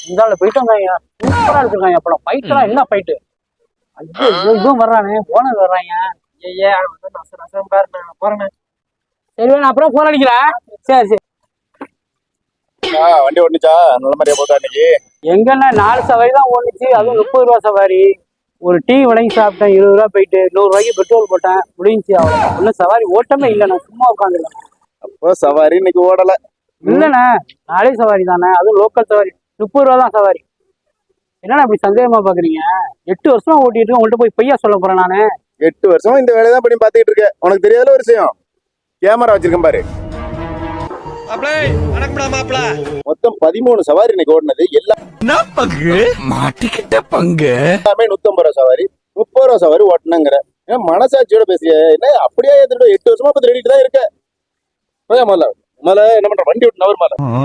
இந்தால போயிட்டு வந்தாங்க. சூப்பரா எடுத்துருக்காங்க படம். ஃபைட்லாம் என்ன ஃபைட்டு? ஐயோ இதுவும் வர்றானே, ஓனர் வர்றாங்க. ஐயா நசம் பாரு, நான் போறேன். சரி நான் அப்புறம் போன் அடிக்கிறேன். சரி சரி. வண்டி ஓட்டுச்சா நல்ல மாதிரியா போதா இன்னைக்கு? எங்கன்னா 4 சவாரி தான் ஓடுச்சு, அதுவும் 30 ரூபா சவாரி. ஒரு டீ வடங்கி சாப்பிட்டேன், 20 ரூபா போயிட்டு 100 ரூபாய்க்கு பெட்ரோல் போட்டேன், முடிஞ்சு. அவ்வளோ ஒன்றும் சவாரி ஓட்டமே இல்லை, நான் சும்மா உட்காந்துருக்கேன். அப்போ சவாரி இன்னைக்கு ஓடல. இல்லைண்ணே, நாளே சவாரி தானே, அதுவும் லோக்கல் சவாரி. 30 ரூபா தான் சவாரி. என்னண்ணா இப்படி சந்தேகமா பாக்குறீங்க? 8 வருஷமா ஓட்டிட்டு இருக்கேன், உங்கள்கிட்ட போய் பொய்யா சொல்ல போறேன் நானு? 8 வருஷமா இந்த வேலையை தான் பண்ணி பார்த்துக்கிட்டு இருக்கேன். உனக்கு தெரியாத ஒரு விஷயம், கேமரா வச்சிருக்கேன் பாரு. மொத்தம் 13 சவாரி இன்னைக்கு ஓடினது. மாட்டிக்கிட்ட பங்கு எல்லாமே 150 ரூபா சவாரி, 30 ரூபா சவாரி ஓட்டணுங்கிற மனசாட்சியோட பேசுறிய என்ன? அப்படியே 8 வருஷமா பத்தி ரெடிட்டு தான் இருக்க. முதல்ல என்ன பண்ற, வண்டி விட்டு நவர் மேல.